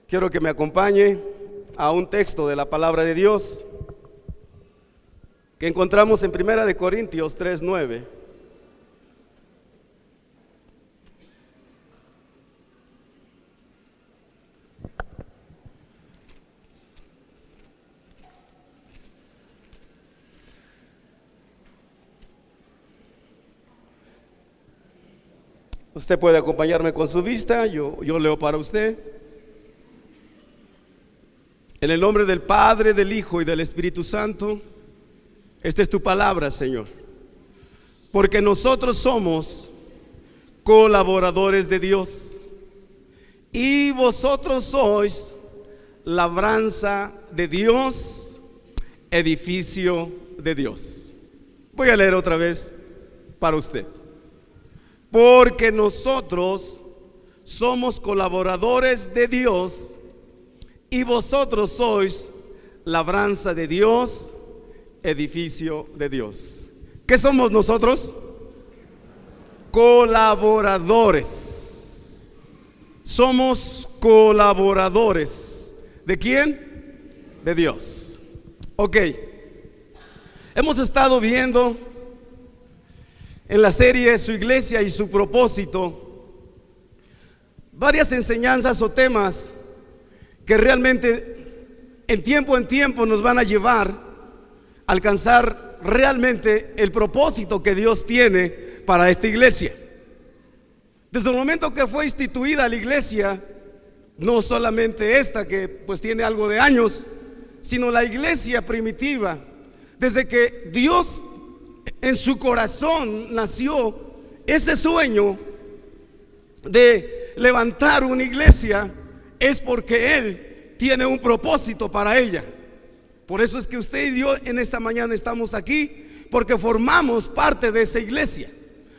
Quiero que me acompañe a un texto de la palabra de Dios que encontramos en 1 Corintios 3:9. Usted puede acompañarme con su vista, yo leo para usted. En el nombre del Padre, del Hijo y del Espíritu Santo, esta es tu palabra, Señor. Porque nosotros somos colaboradores de Dios y vosotros sois labranza de Dios, edificio de Dios. Voy a leer otra vez para usted. Porque nosotros somos colaboradores de Dios y vosotros sois labranza de Dios, edificio de Dios. ¿Qué somos nosotros? Colaboradores. Somos colaboradores. ¿De quién? De Dios. Ok. Hemos estado viendo en la serie Su Iglesia y su propósito varias enseñanzas o temas que realmente en tiempo nos van a llevar a alcanzar realmente el propósito que Dios tiene para esta iglesia. Desde el momento que fue instituida la iglesia, no solamente esta que pues tiene algo de años, sino la iglesia primitiva, desde que Dios en su corazón nació ese sueño de levantar una iglesia, es porque Él tiene un propósito para ella. Por eso es que usted y yo en esta mañana estamos aquí, porque formamos parte de esa iglesia,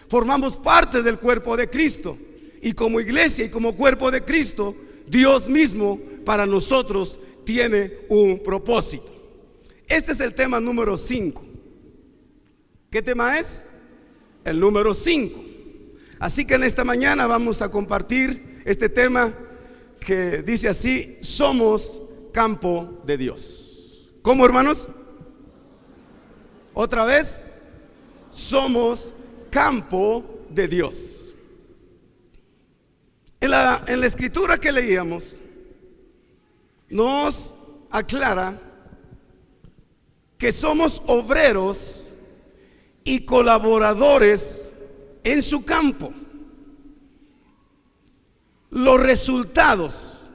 formamos parte del cuerpo de Cristo, y como iglesia y como cuerpo de Cristo, Dios mismo para nosotros tiene un propósito. Este es el tema número 5. ¿Qué tema es? El número 5. Así que en esta mañana vamos a compartir este tema que dice así: somos campo de Dios. ¿Cómo, hermanos? Otra vez, somos campo de Dios. En la escritura que leíamos nos aclara que somos obreros y colaboradores en su campo. Los resultados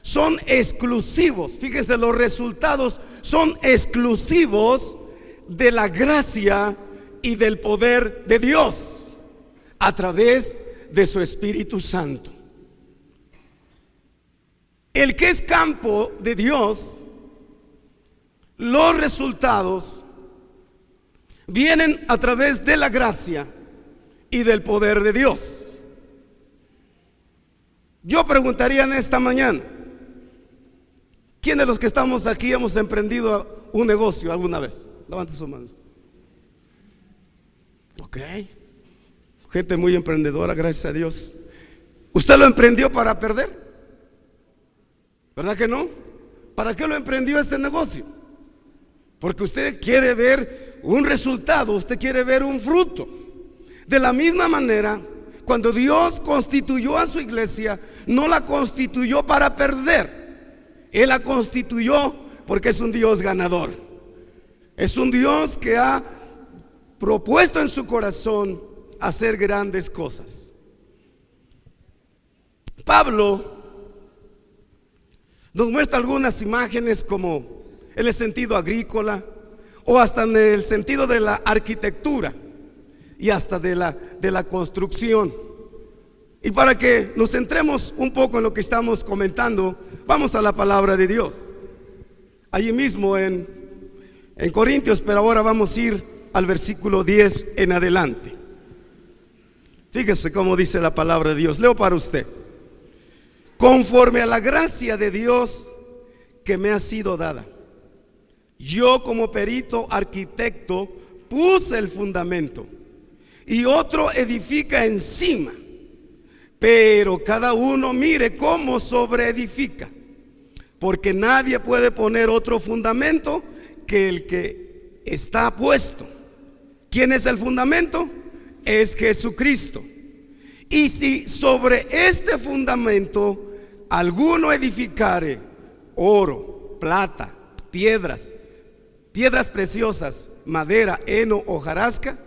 son exclusivos. Fíjese, los resultados son exclusivos de la gracia y del poder de Dios a través de su Espíritu Santo. El que es campo de Dios, los resultados vienen a través de la gracia y del poder de Dios. Yo preguntaría en esta mañana: ¿quién de los que estamos aquí hemos emprendido un negocio alguna vez? Levante su mano. Ok, gente muy emprendedora, gracias a Dios. ¿Usted lo emprendió para perder? ¿Verdad que no? ¿Para qué lo emprendió ese negocio? Porque usted quiere ver un resultado, usted quiere ver un fruto. De la misma manera, cuando Dios constituyó a su iglesia, no la constituyó para perder. Él la constituyó porque es un Dios ganador. Es un Dios que ha propuesto en su corazón hacer grandes cosas. Pablo nos muestra algunas imágenes, como en el sentido agrícola, o hasta en el sentido de la arquitectura y hasta de la construcción. Y para que nos centremos un poco en lo que estamos comentando, vamos a la palabra de Dios. Allí mismo en Corintios, pero ahora vamos a ir al versículo 10 en adelante. Fíjese cómo dice la palabra de Dios. Leo para usted. Conforme a la gracia de Dios que me ha sido dada, yo como perito arquitecto puse el fundamento y otro edifica encima. pero cada uno mire cómo sobreedifica, porque nadie puede poner otro fundamento que el que está puesto. ¿Quién es el fundamento? Es Jesucristo. Y si sobre este fundamento alguno edificare oro, plata, piedras preciosas, madera, heno, hojarasca,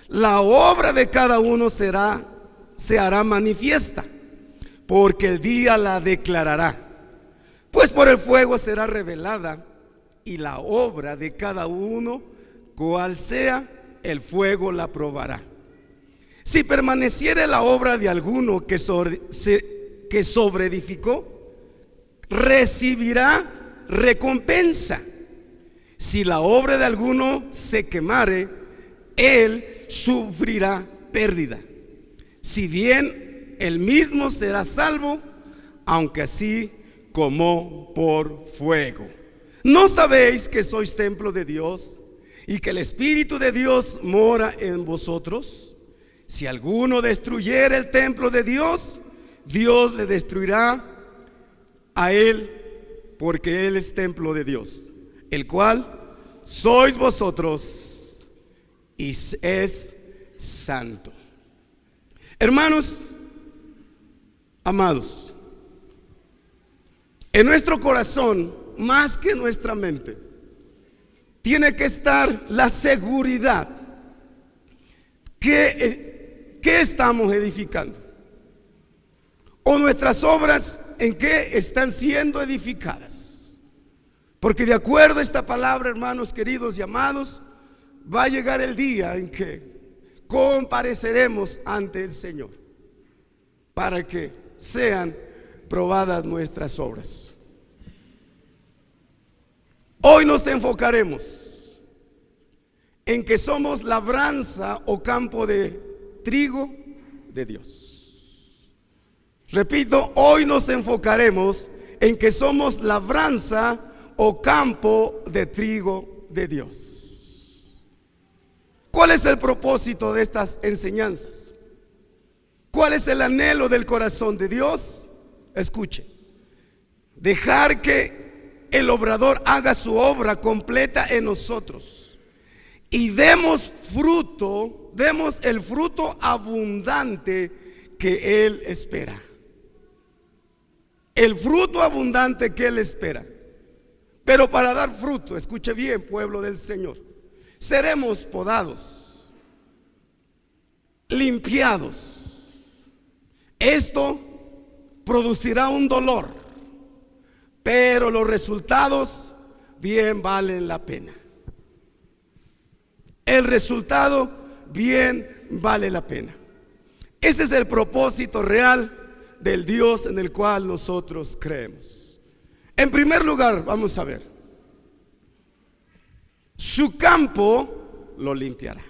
la obra de cada uno se hará manifiesta, porque el día la declarará. Pues por el fuego será revelada, y la obra de cada uno, cual sea, el fuego la probará. Si permaneciere la obra de alguno que sobreedificó, recibirá recompensa. Si la obra de alguno se quemare, él sufrirá pérdida, si bien él mismo será salvo, aunque así como por fuego. ¿No sabéis que sois templo de Dios y que el Espíritu de Dios mora en vosotros? Si alguno destruyere el templo de Dios, Dios le destruirá a él, porque él es templo de Dios, el cual sois vosotros, y es santo. Hermanos amados, en nuestro corazón, más que en nuestra mente, tiene que estar la seguridad que estamos edificando, o nuestras obras en qué están siendo edificadas. Porque de acuerdo a esta palabra, hermanos queridos y amados, va a llegar el día en que compareceremos ante el Señor para que sean probadas nuestras obras. Hoy nos enfocaremos en que somos labranza o campo de trigo de Dios. Repito, hoy nos enfocaremos en que somos labranza o campo de trigo de Dios. ¿Cuál es el propósito de estas enseñanzas? ¿Cuál es el anhelo del corazón de Dios? Escuche: dejar que el obrador haga su obra completa en nosotros y demos fruto, demos el fruto abundante que Él espera. El fruto abundante que Él espera. Pero para dar fruto, escuche bien, pueblo del Señor, seremos podados, limpiados. Esto producirá un dolor, pero los resultados bien valen la pena. El resultado bien vale la pena. Ese es el propósito real del Dios en el cual nosotros creemos. En primer lugar, vamos a ver, su campo lo limpiará.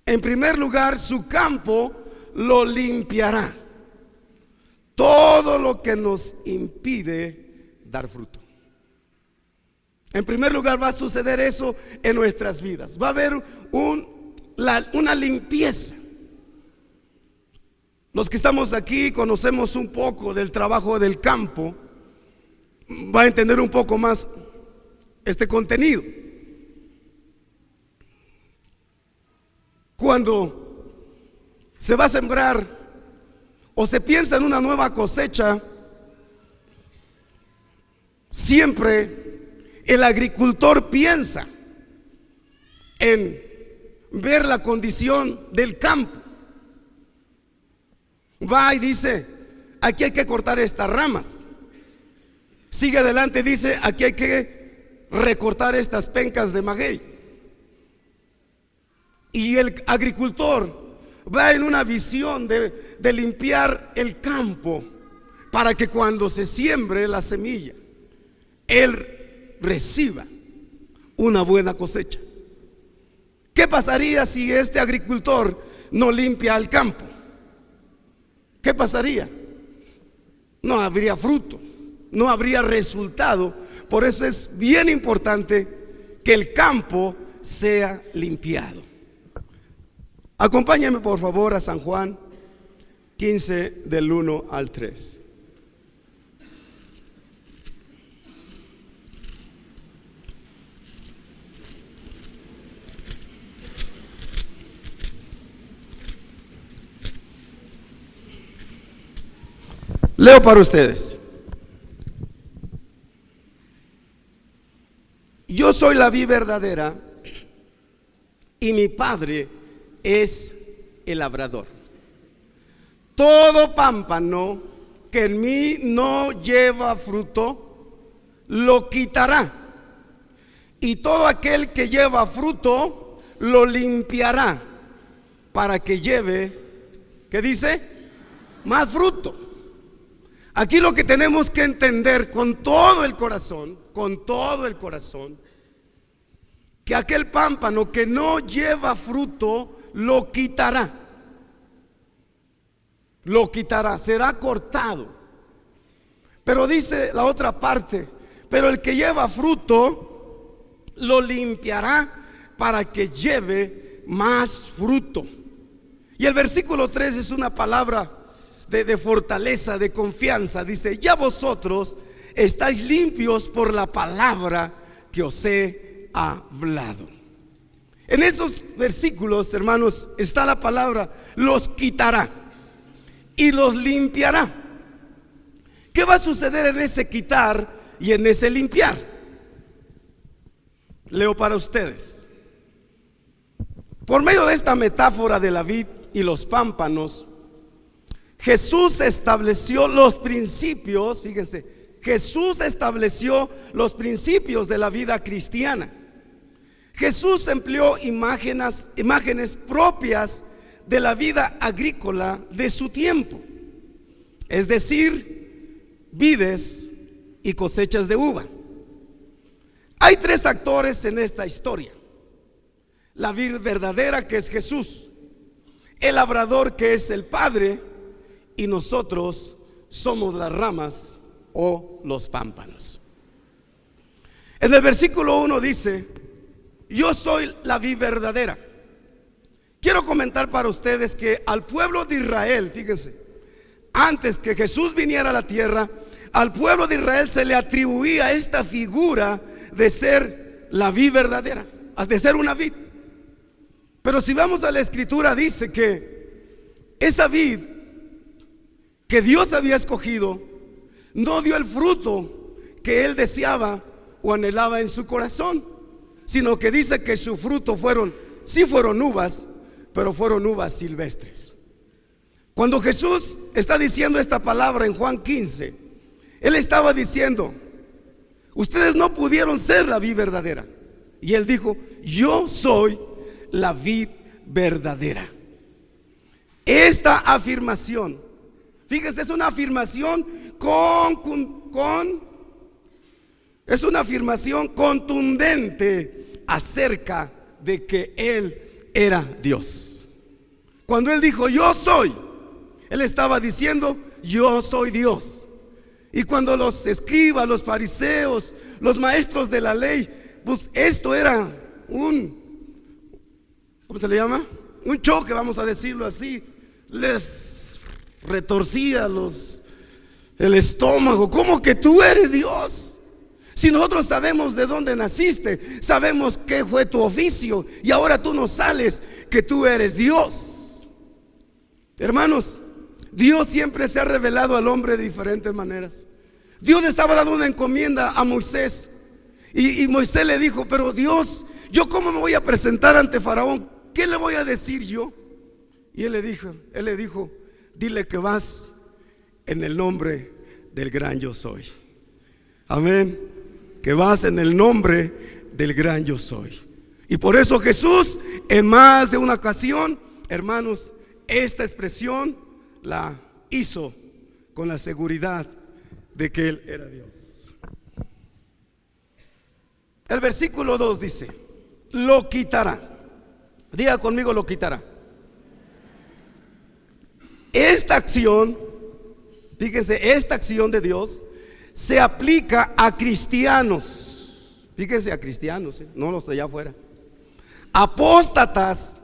En primer lugar, su campo lo limpiará. Todo lo que nos impide dar fruto. En primer lugar, va a suceder eso en nuestras vidas. Va a haber una limpieza. Los que estamos aquí conocemos un poco del trabajo del campo. Va a entender un poco más este contenido. Cuando se va a sembrar o se piensa en una nueva cosecha, siempre el agricultor piensa en ver la condición del campo. Va y dice: aquí hay que cortar estas ramas. Sigue adelante, dice: aquí hay que recortar estas pencas de maguey. Y el agricultor va en una visión de limpiar el campo para que cuando se siembre la semilla, él reciba una buena cosecha. ¿Qué pasaría si este agricultor no limpia el campo? ¿Qué pasaría? No habría fruto, no habría resultado. Por eso es bien importante que el campo sea limpiado. Acompáñame por favor a San Juan, 15 del 1 al 3. Leo para ustedes. Yo soy la vid verdadera y mi Padre es el labrador. Todo pámpano que en mí no lleva fruto, lo quitará. Y todo aquel que lleva fruto, lo limpiará para que lleve, ¿qué dice? Más fruto. Aquí lo que tenemos que entender con todo el corazón, que aquel pámpano que no lleva fruto, lo quitará. Lo quitará, será cortado. Pero dice la otra parte, pero el que lleva fruto, lo limpiará para que lleve más fruto. Y el versículo 3 es una palabra de fortaleza, de confianza. Dice: ya vosotros estáis limpios por la palabra que os he hablado. En esos versículos, hermanos, está la palabra los quitará y los limpiará. ¿Qué va a suceder en ese quitar y en ese limpiar? Leo para ustedes. Por medio de esta metáfora de la vid y los pámpanos, Jesús estableció los principios, fíjense, Jesús estableció los principios de la vida cristiana. Jesús empleó imágenes propias de la vida agrícola de su tiempo, es decir, vides y cosechas de uva. Hay tres actores en esta historia: la vid verdadera, que es Jesús; el labrador, que es el Padre; y nosotros somos las ramas o los pámpanos. En el versículo 1 dice: yo soy la vid verdadera. Quiero comentar para ustedes que al pueblo de Israel, fíjense, antes que Jesús viniera a la tierra, al pueblo de Israel se le atribuía esta figura de ser la vid verdadera, de ser una vid. Pero si vamos a la escritura, dice que esa vid que Dios había escogido no dio el fruto que él deseaba o anhelaba en su corazón, sino que dice que su fruto sí fueron uvas, pero fueron uvas silvestres. Cuando Jesús está diciendo esta palabra en Juan 15, él estaba diciendo: ustedes no pudieron ser la vid verdadera. Y él dijo: yo soy la vid verdadera. Esta afirmación, fíjense, es una afirmación es una afirmación contundente acerca de que él era Dios. Cuando él dijo yo soy, él estaba diciendo yo soy Dios. Y cuando los escribas, los fariseos, los maestros de la ley, pues esto era ¿cómo se le llama? Un choque, vamos a decirlo así. Les retorcía el estómago. ¿Cómo que tú eres Dios? Si nosotros sabemos de dónde naciste, sabemos qué fue tu oficio, y ahora tú nos sales que tú eres Dios. Hermanos, Dios siempre se ha revelado al hombre de diferentes maneras. Dios le estaba dando una encomienda a Moisés, y Moisés le dijo: pero Dios, ¿yo cómo me voy a presentar ante Faraón? ¿Qué le voy a decir yo? Y él le dijo: dile que vas en el nombre del gran yo soy. Amén. Que vas en el nombre del gran yo soy. Y por eso Jesús, en más de una ocasión, hermanos, esta expresión la hizo con la seguridad de que él era Dios. El versículo 2 dice: lo quitará. Diga conmigo: lo quitará. Esta acción, fíjense, esta acción de Dios se aplica a cristianos. Fíjense, a cristianos, no los de allá afuera. Apóstatas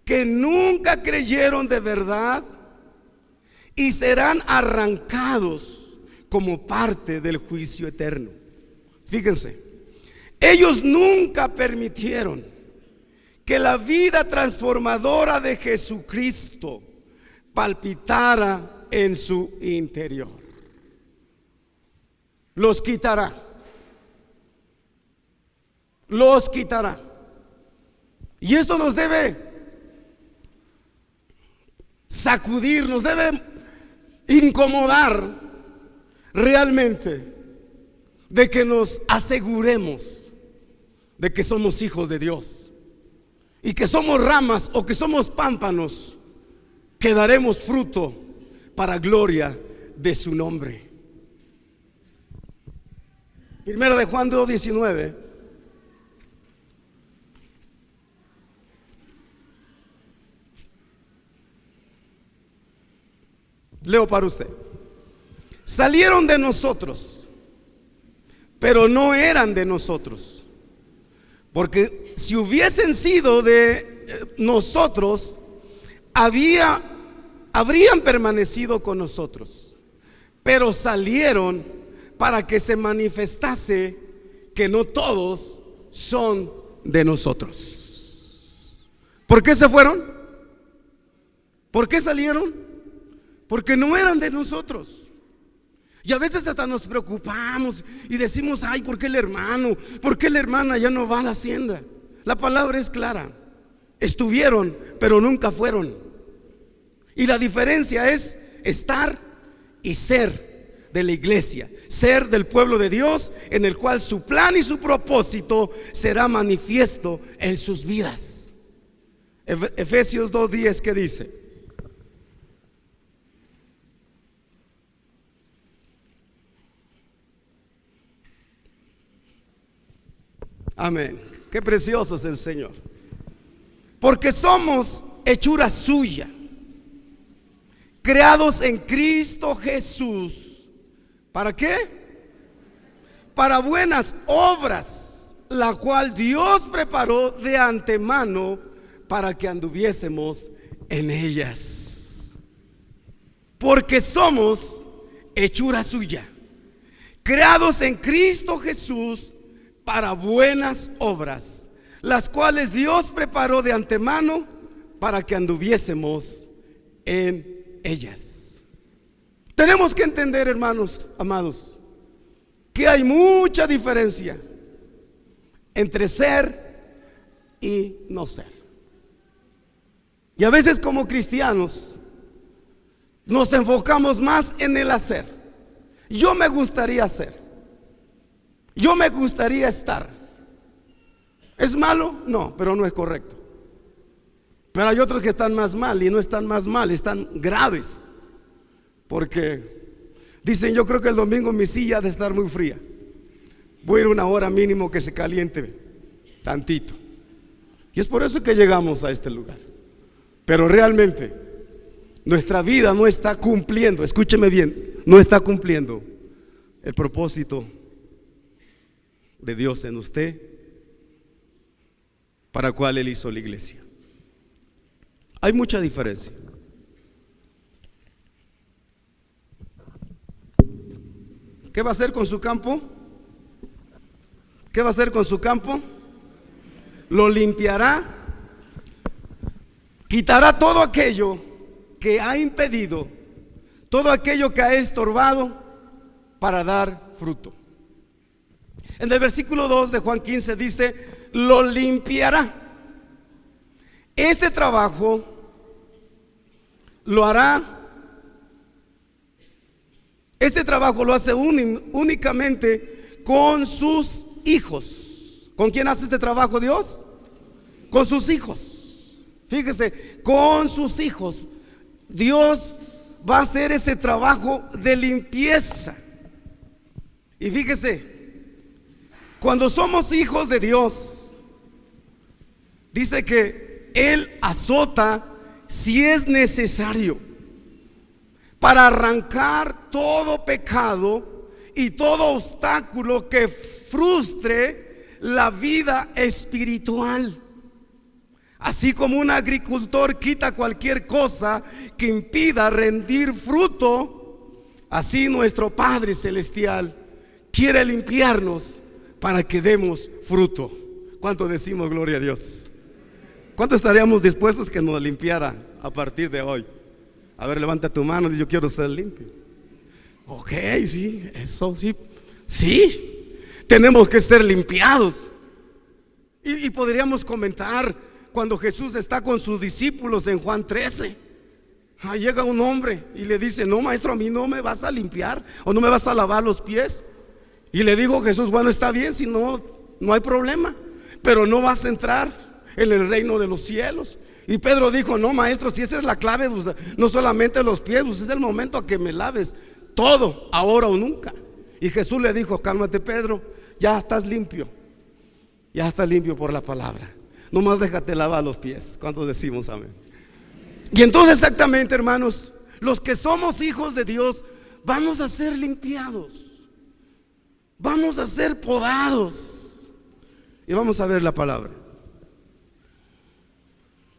que nunca creyeron de verdad y serán arrancados como parte del juicio eterno. Fíjense, ellos nunca permitieron que la vida transformadora de Jesucristo palpitara en su interior. Los quitará. Los quitará. Y esto nos debe sacudir, nos debe incomodar realmente, de que nos aseguremos de que somos hijos de Dios, y que somos ramas o que somos pámpanos que daremos fruto para gloria de su nombre. Primera de Juan 2:19. Leo para usted. Salieron de nosotros, pero no eran de nosotros, porque si hubiesen sido de nosotros, habrían permanecido con nosotros. Pero salieron para que se manifestase que no todos son de nosotros. ¿Por qué se fueron? ¿Por qué salieron? Porque no eran de nosotros. Y a veces hasta nos preocupamos y decimos: ay, ¿por qué el hermano? ¿Por qué la hermana ya no va a la hacienda? La palabra es clara. Estuvieron, pero nunca fueron. Y la diferencia es estar y ser de la iglesia, ser del pueblo de Dios, en el cual su plan y su propósito será manifiesto en sus vidas. Efesios 2:10, ¿qué dice? Amén. Qué precioso es el Señor. Porque somos hechura suya, creados en Cristo Jesús. ¿Para qué? Para buenas obras, la cual Dios preparó de antemano para que anduviésemos en ellas. Porque somos hechura suya, creados en Cristo Jesús para buenas obras, las cuales Dios preparó de antemano para que anduviésemos en ellas. Tenemos que entender, hermanos amados, que hay mucha diferencia entre ser y no ser. Y a veces como cristianos nos enfocamos más en el hacer. Yo me gustaría hacer, yo me gustaría estar. ¿Es malo? No, pero no es correcto. Pero hay otros que están más mal, y no están más mal, están graves. Porque dicen: yo creo que el domingo mi silla ha de estar muy fría, voy a ir una hora mínimo que se caliente tantito. Y es por eso que llegamos a este lugar. Pero realmente nuestra vida no está cumpliendo, escúcheme bien, no está cumpliendo el propósito de Dios en usted, para el cual Él hizo la iglesia. Hay mucha diferencia. ¿Qué va a hacer con su campo? ¿Qué va a hacer con su campo? Lo limpiará, quitará todo aquello que ha impedido, todo aquello que ha estorbado para dar fruto. En el versículo 2 de Juan 15 dice: lo limpiará. Este trabajo lo hará. Este trabajo lo hace únicamente con sus hijos. ¿Con quién hace este trabajo Dios? Con sus hijos. Fíjese, con sus hijos. Dios va a hacer ese trabajo de limpieza. Y fíjese, cuando somos hijos de Dios, dice que Él azota si es necesario, para arrancar todo pecado y todo obstáculo que frustre la vida espiritual. Así como un agricultor quita cualquier cosa que impida rendir fruto, así nuestro Padre Celestial quiere limpiarnos para que demos fruto. ¿Cuánto decimos gloria a Dios? ¿Cuánto estaríamos dispuestos que nos limpiara a partir de hoy? A ver, levanta tu mano y dice: yo quiero ser limpio. Ok, sí, eso sí. Sí, tenemos que ser limpiados. Y podríamos comentar cuando Jesús está con sus discípulos en Juan 13. Llega un hombre y le dice: no, maestro, a mí no me vas a limpiar o no me vas a lavar los pies. Y le dijo Jesús: bueno, está bien, si no, no hay problema, pero no vas a entrar en el reino de los cielos. Y Pedro dijo: no, maestro, si esa es la clave, pues, no solamente los pies, pues es el momento a que me laves todo, ahora o nunca. Y Jesús le dijo: cálmate, Pedro, ya estás limpio. Ya estás limpio por la palabra. Nomás déjate lavar los pies. ¿Cuántos decimos amén? Y entonces exactamente, hermanos, los que somos hijos de Dios vamos a ser limpiados, vamos a ser podados. Y vamos a ver la palabra.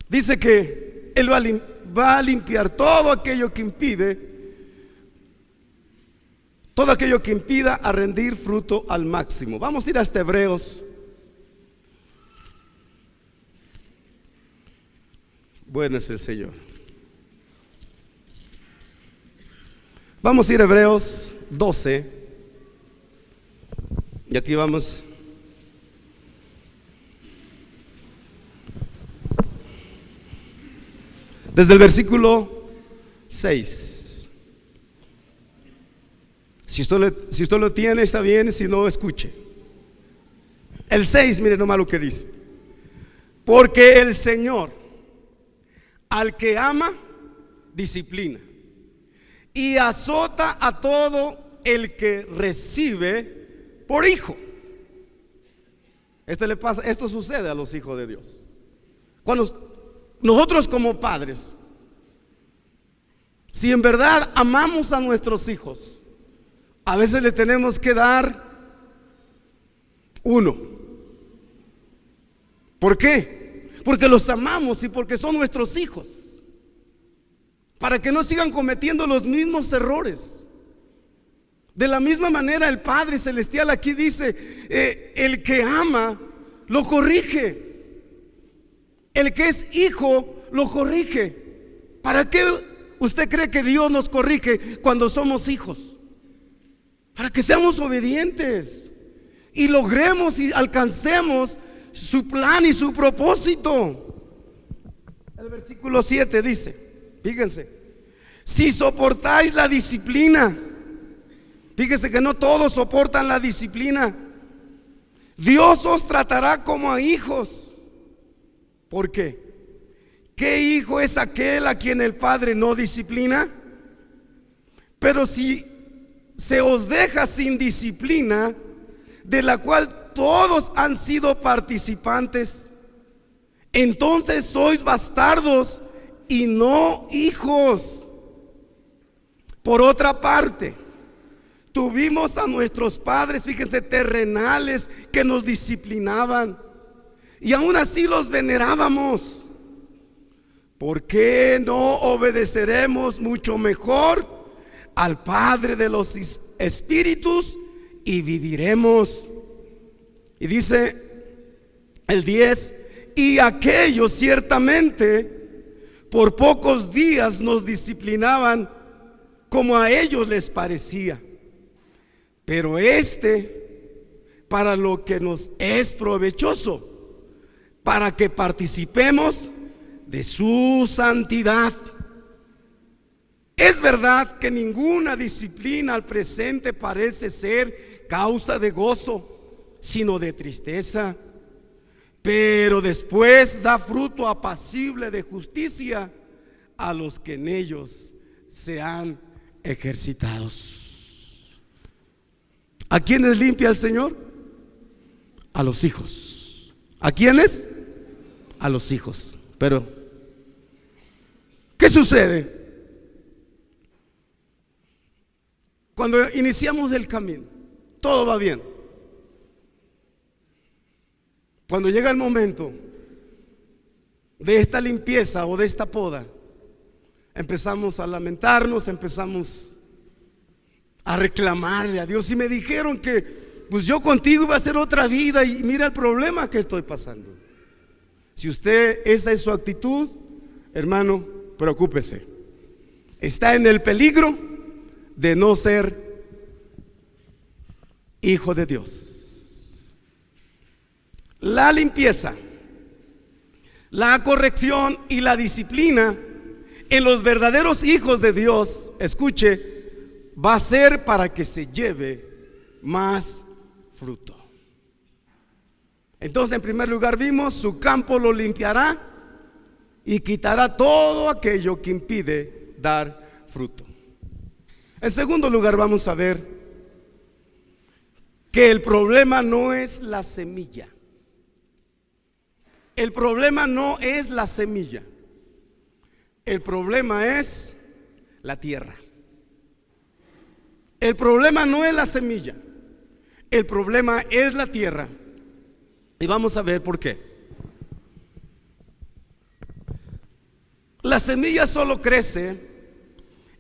Dice que Él va a limpiar todo aquello que impida a rendir fruto al máximo. Vamos a ir hasta Hebreos. Bueno es el Señor. Vamos a ir a Hebreos 12. Y aquí vamos. Desde el versículo 6. Si usted lo tiene, está bien, si no, escuche. El 6, mire nomás lo que dice: porque el Señor al que ama, disciplina, y azota a todo el que recibe por hijo. Esto sucede a los hijos de Dios. Cuando nosotros como padres, si en verdad amamos a nuestros hijos, a veces le tenemos que dar uno. ¿Por qué? Porque los amamos y porque son nuestros hijos, para que no sigan cometiendo los mismos errores. De la misma manera el Padre Celestial aquí dice: el que ama lo corrige, el que es hijo lo corrige. ¿Para qué usted cree que Dios nos corrige cuando somos hijos? Para que seamos obedientes y logremos y alcancemos su plan y su propósito. El versículo 7 dice, fíjense: si soportáis la disciplina. Fíjense que no todos soportan la disciplina. Dios os tratará como a hijos. ¿Por qué? ¿Qué hijo es aquel a quien el Padre no disciplina? Pero si se os deja sin disciplina, de la cual todos han sido participantes, entonces sois bastardos y no hijos. Por otra parte, tuvimos a nuestros padres, fíjense, terrenales, que nos disciplinaban, y aún así los venerábamos. ¿Por qué no obedeceremos mucho mejor al Padre de los espíritus y viviremos? Y dice el 10: y aquellos ciertamente por pocos días nos disciplinaban como a ellos les parecía, pero para lo que nos es provechoso, para que participemos de su santidad. Es verdad que ninguna disciplina al presente parece ser causa de gozo, sino de tristeza, pero después da fruto apacible de justicia a los que en ellos se han ejercitado. ¿A quiénes limpia el Señor? A los hijos. ¿A quiénes? A los hijos. Pero ¿qué sucede cuando iniciamos el camino? Todo va bien. Cuando llega el momento de esta limpieza o de esta poda, empezamos a lamentarnos, empezamos a reclamarle a Dios. Y me dijeron que pues yo contigo iba a hacer otra vida, y mira el problema que estoy pasando. Si usted, esa es su actitud, hermano, preocúpese. Está en el peligro de no ser hijo de Dios. La limpieza, la corrección y la disciplina en los verdaderos hijos de Dios, escuche, va a ser para que se lleve más fruto. Entonces, en primer lugar vimos, su campo lo limpiará y quitará todo aquello que impide dar fruto. En segundo lugar, vamos a ver que el problema no es la semilla. El problema no es la semilla. El problema es la tierra. El problema no es la semilla. El problema es la tierra. Y vamos a ver por qué. La semilla solo crece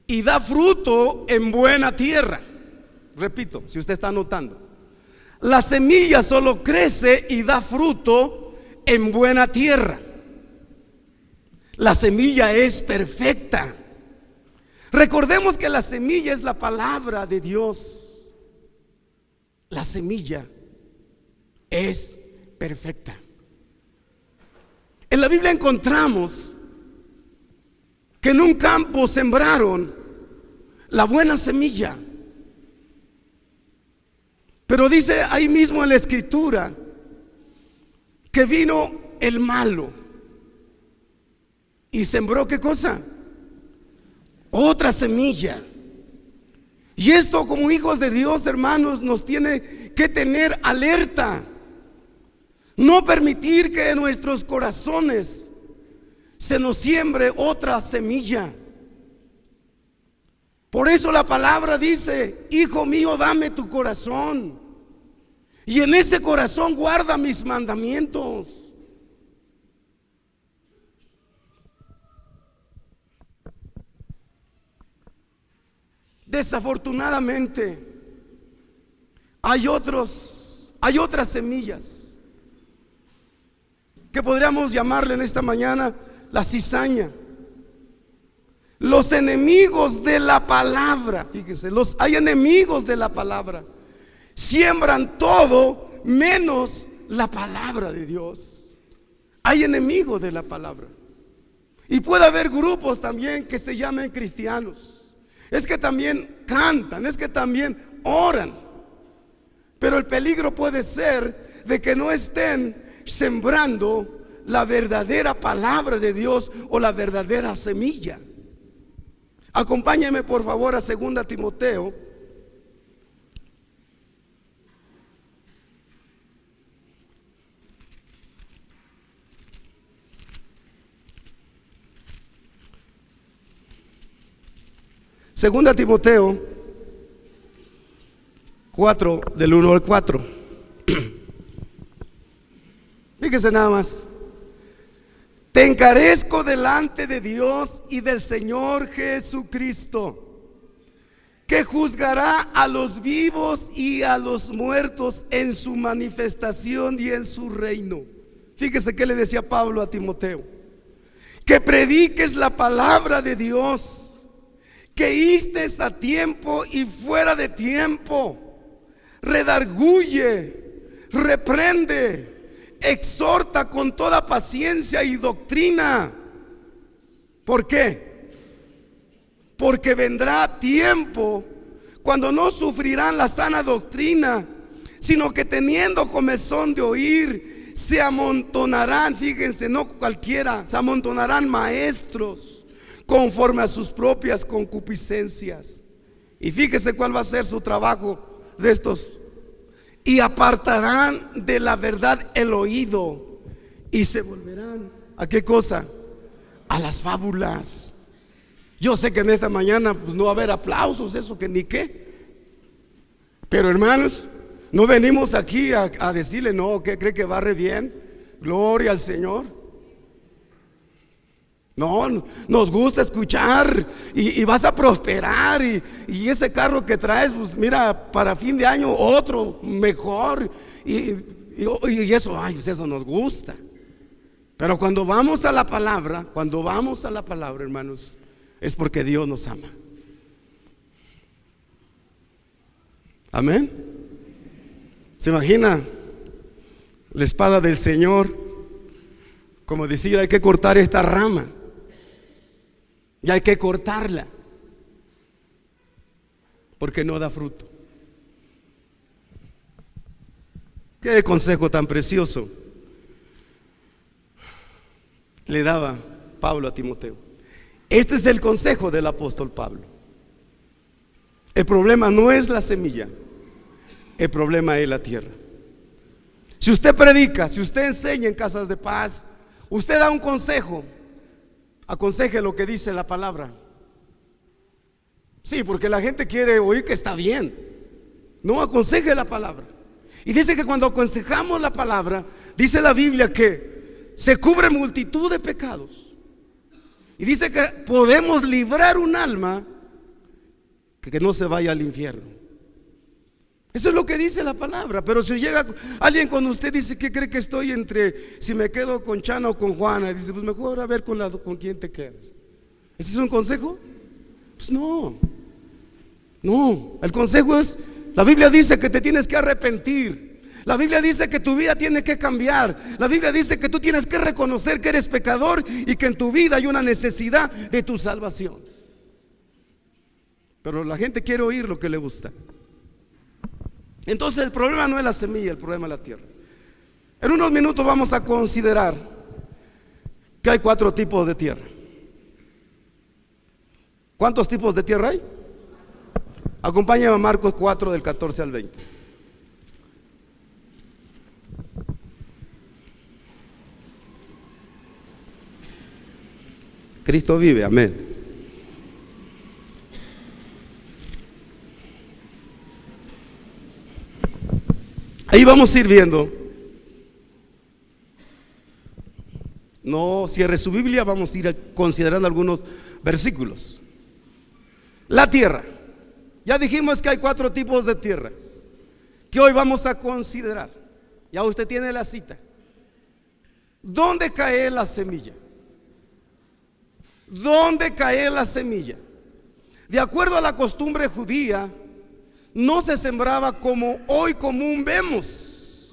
y da fruto en buena tierra. Repito, si usted está notando, la semilla solo crece y da fruto en buena tierra. La semilla es perfecta. Recordemos que la semilla es la palabra de Dios. La semilla es perfecta. En la Biblia encontramos que en un campo sembraron la buena semilla, pero dice ahí mismo en la escritura que vino el malo y sembró, ¿qué cosa? Otra semilla. Y esto, como hijos de Dios, hermanos, nos tiene que tener alerta. No permitir que en nuestros corazones se nos siembre otra semilla. Por eso la palabra dice: hijo mío, dame tu corazón, y en ese corazón guarda mis mandamientos. Desafortunadamente hay otras semillas que podríamos llamarle en esta mañana la cizaña. Los enemigos de la palabra, fíjese, hay enemigos de la palabra. Siembran todo menos la palabra de Dios. Hay enemigos de la palabra. Y puede haber grupos también que se llamen cristianos. Es que también cantan, es que también oran. Pero el peligro puede ser de que no estén sembrando la verdadera palabra de Dios o la verdadera semilla. Acompáñenme por favor a 2 Timoteo. Segunda Timoteo 4, del 1 al 4. Fíjese nada más. Te encarezco delante de Dios y del Señor Jesucristo, que juzgará a los vivos y a los muertos en su manifestación y en su reino. Fíjese que le decía Pablo a Timoteo: que prediques la palabra de Dios, que instes a tiempo y fuera de tiempo, redarguye, reprende, exhorta con toda paciencia y doctrina. ¿Por qué? Porque vendrá tiempo cuando no sufrirán la sana doctrina, sino que teniendo comezón de oír, se amontonarán, fíjense, no cualquiera, se amontonarán maestros conforme a sus propias concupiscencias. Y fíjese cuál va a ser su trabajo de estos: y apartarán de la verdad el oído y se volverán ¿a qué cosa? A las fábulas. Yo sé que en esta mañana pues no va a haber aplausos, eso que ni qué. Pero hermanos, no venimos aquí a decirle: no, ¿qué cree que va re bien? Gloria al Señor. No, nos gusta escuchar y vas a prosperar y ese carro que traes, pues mira, para fin de año otro mejor y eso, ay, pues eso nos gusta. Pero cuando vamos a la palabra, hermanos, es porque Dios nos ama. Amén. ¿Se imagina la espada del Señor? Como decir, hay que cortar esta rama y hay que cortarla porque no da fruto. Qué consejo tan precioso le daba Pablo a Timoteo. Este es el consejo del apóstol Pablo. El problema no es la semilla, el problema es la tierra. Si usted predica, si usted enseña en casas de paz, usted da un consejo, aconseje lo que dice la palabra. Sí, porque la gente quiere oír que está bien. No, aconseje la palabra. Y dice que cuando aconsejamos la palabra, dice la Biblia que se cubre multitud de pecados. Y dice que podemos librar un alma que no se vaya al infierno. Eso es lo que dice la palabra. Pero si llega alguien con usted, dice, ¿qué cree que estoy entre si me quedo con Chana o con Juana? Y dice, pues mejor a ver con quién te quedas. ¿Ese es un consejo? Pues no. El consejo es, la Biblia dice que te tienes que arrepentir. La Biblia dice que tu vida tiene que cambiar. La Biblia dice que tú tienes que reconocer que eres pecador y que en tu vida hay una necesidad de tu salvación. Pero la gente quiere oír lo que le gusta. Entonces el problema no es la semilla, el problema es la tierra. En unos minutos vamos a considerar que hay 4 tipos de tierra. ¿Cuántos tipos de tierra hay? Acompáñame a Marcos 4 del 14 al 20. Cristo vive, amén. Ahí vamos a ir viendo. No cierre su Biblia, vamos a ir considerando algunos versículos. La tierra. Ya dijimos que hay 4 tipos de tierra que hoy vamos a considerar. Ya usted tiene la cita. ¿Dónde cae la semilla? ¿Dónde cae la semilla? De acuerdo a la costumbre judía, no se sembraba como hoy común vemos.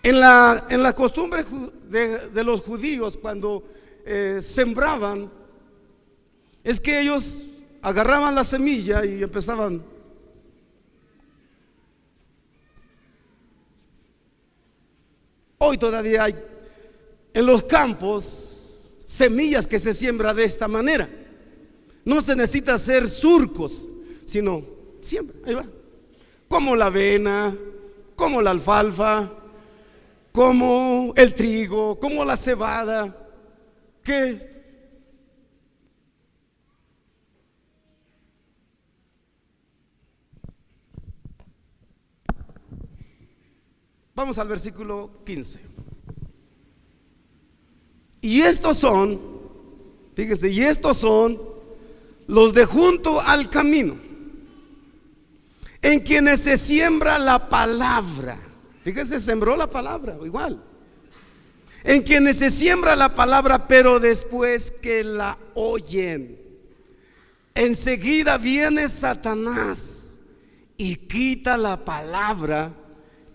En la costumbre de los judíos, cuando sembraban, es que ellos agarraban la semilla y empezaban. Hoy todavía hay en los campos semillas que se siembra de esta manera. No se necesita hacer surcos, sino siembra, ahí va. Como la avena, como la alfalfa, como el trigo, como la cebada, que vamos al versículo 15. Y estos son, fíjense, y estos son los de junto al camino, en quienes se siembra la palabra. Fíjense, sembró la palabra, igual. En quienes se siembra la palabra, pero después que la oyen, enseguida viene Satanás y quita la palabra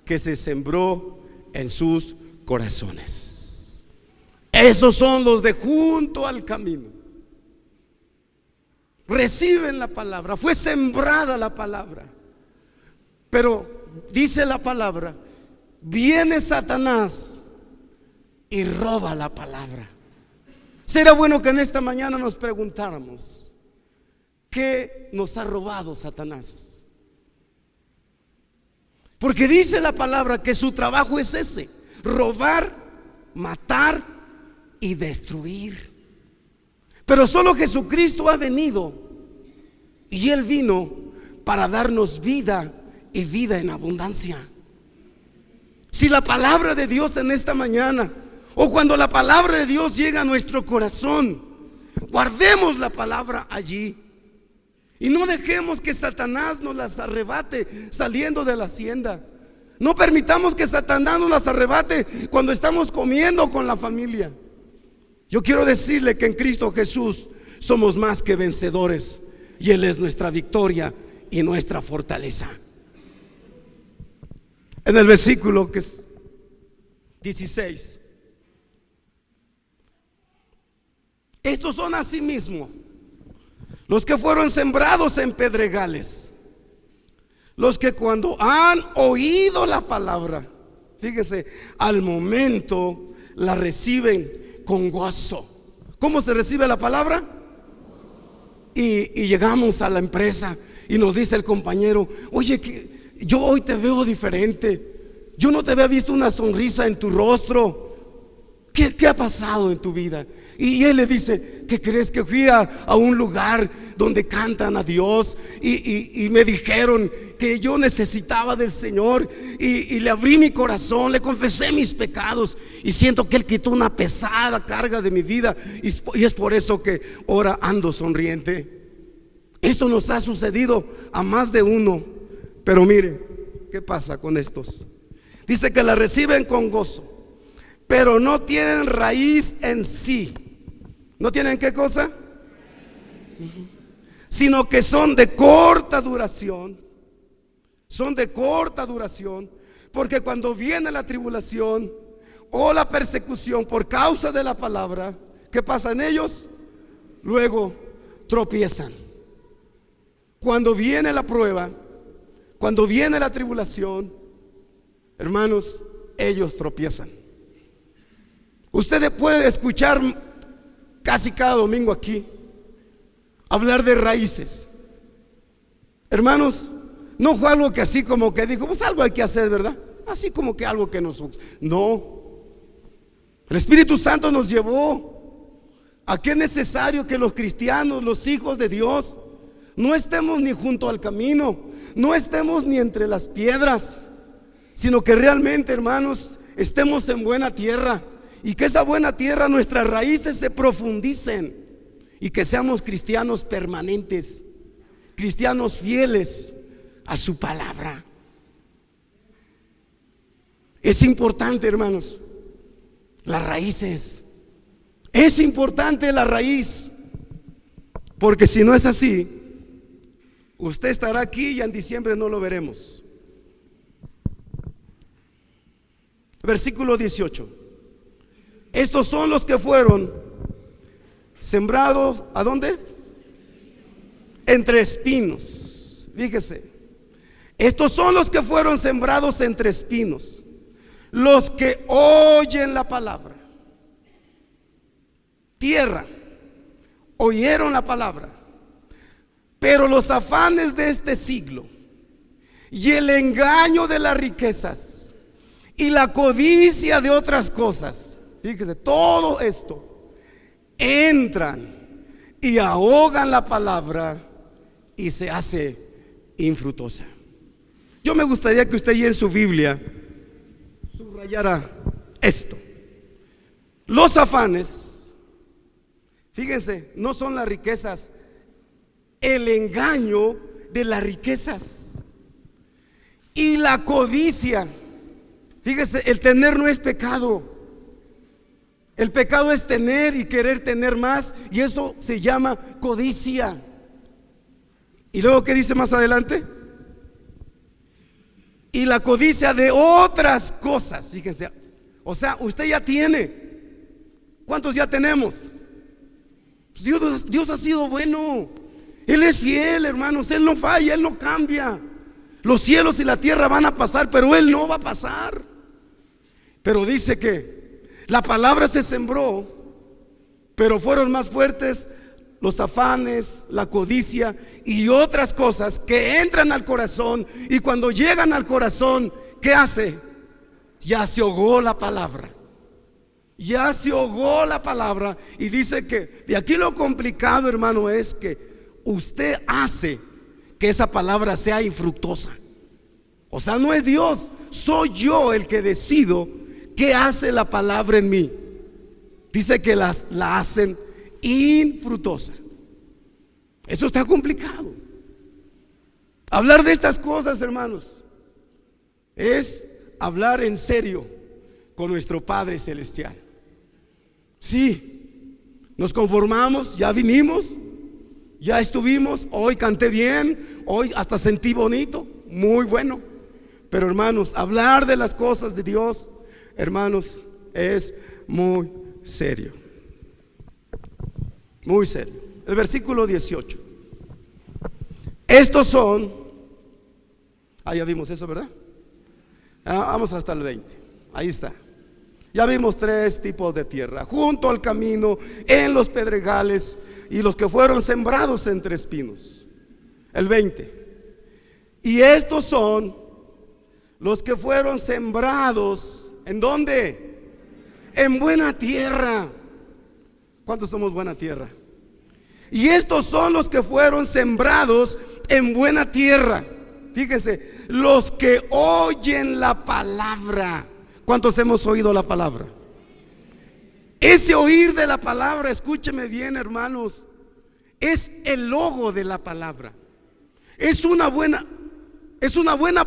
que se sembró en sus corazones. Esos son los de junto al camino. Reciben la palabra, fue sembrada la palabra, pero dice la palabra, viene Satanás y roba la palabra. Será bueno que en esta mañana nos preguntáramos, ¿qué nos ha robado Satanás? Porque dice la palabra que su trabajo es ese: robar, matar y destruir. Pero solo Jesucristo ha venido, y Él vino para darnos vida y vida en abundancia. Si la palabra de Dios en esta mañana o cuando la palabra de Dios llega a nuestro corazón, guardemos la palabra allí y no dejemos que Satanás nos las arrebate saliendo de la hacienda. No permitamos que Satanás nos las arrebate cuando estamos comiendo con la familia. Yo quiero decirle que en Cristo Jesús somos más que vencedores, y Él es nuestra victoria y nuestra fortaleza. En el versículo que es 16, estos son asimismo los que fueron sembrados en pedregales, los que cuando han oído la palabra, fíjese, al momento la reciben con gozo. ¿Cómo se recibe la palabra? Y llegamos a la empresa y nos dice el compañero: oye, que yo hoy te veo diferente, yo no te había visto una sonrisa en tu rostro. ¿Qué ha pasado en tu vida? Y él le dice: ¿qué crees? Que fui a un lugar donde cantan a Dios y me dijeron que yo necesitaba del Señor, y le abrí mi corazón, le confesé mis pecados, y siento que Él quitó una pesada carga de mi vida, y es por eso que ahora ando sonriente. Esto nos ha sucedido a más de uno. Pero mire, ¿qué pasa con estos? Dice que la reciben con gozo, pero no tienen raíz en sí. ¿No tienen qué cosa? Sino que son de corta duración. Son de corta duración, porque cuando viene la tribulación o la persecución por causa de la palabra, ¿qué pasa en ellos? Luego tropiezan. Cuando viene la prueba, cuando viene la tribulación, hermanos, ellos tropiezan. Usted puede escuchar casi cada domingo aquí hablar de raíces. Hermanos, no fue algo que así como que dijo, pues algo hay que hacer, ¿verdad? Así como que algo que nos... No. El Espíritu Santo nos llevó a que es necesario que los cristianos, los hijos de Dios, no estemos ni junto al camino, no estemos ni entre las piedras, sino que realmente, hermanos, estemos en buena tierra, y que esa buena tierra, nuestras raíces se profundicen, y que seamos cristianos permanentes, cristianos fieles a su palabra. Es importante, hermanos, las raíces. Es importante la raíz, porque si no es así, usted estará aquí y en diciembre no lo veremos. Versículo 18. Estos son los que fueron sembrados, ¿a dónde? Entre espinos. Fíjese, estos son los que fueron sembrados entre espinos, los que oyen la palabra. Tierra, oyeron la palabra, pero los afanes de este siglo y el engaño de las riquezas y la codicia de otras cosas, fíjese, todo esto entran y ahogan la palabra y se hace infructuosa. Yo me gustaría que usted, en su Biblia, subrayara esto. Los afanes, fíjense, no son las riquezas, el engaño de las riquezas y la codicia. Fíjese, el tener no es pecado. El pecado es tener y querer tener más, y eso se llama codicia. Y luego, ¿qué dice más adelante? Y la codicia de otras cosas. Fíjense, o sea, usted ya tiene. ¿Cuántos ya tenemos? Dios ha sido bueno. Él es fiel, hermanos. Él no falla, Él no cambia. Los cielos y la tierra van a pasar, pero Él no va a pasar. Pero dice que la palabra se sembró, pero fueron más fuertes los afanes, la codicia y otras cosas que entran al corazón, y cuando llegan al corazón, ¿qué hace? Ya se ahogó la palabra. Ya se ahogó la palabra. Y dice que de aquí lo complicado, hermano, es que usted hace que esa palabra sea infructuosa. O sea, no es Dios, soy yo el que decido ¿qué hace la palabra en mí? Dice que la hacen infructuosa. Eso está complicado. Hablar de estas cosas, hermanos, es hablar en serio con nuestro Padre Celestial. Sí, nos conformamos, ya vinimos, ya estuvimos, hoy canté bien, hoy hasta sentí bonito, muy bueno. Pero hermanos, hablar de las cosas de Dios, hermanos, es muy serio. Muy serio. El versículo 18. Estos son, ya vimos eso, ¿verdad? Vamos hasta el 20. Ahí está. Ya vimos 3 tipos de tierra: junto al camino, en los pedregales, y los que fueron sembrados entre espinos. El 20. Y estos son los que fueron sembrados, ¿en dónde? En buena tierra. ¿Cuántos somos buena tierra? Y estos son los que fueron sembrados en buena tierra. Fíjense, los que oyen la palabra. ¿Cuántos hemos oído la palabra? Ese oír de la palabra, escúcheme bien, hermanos, es el logo de la palabra. Es una buena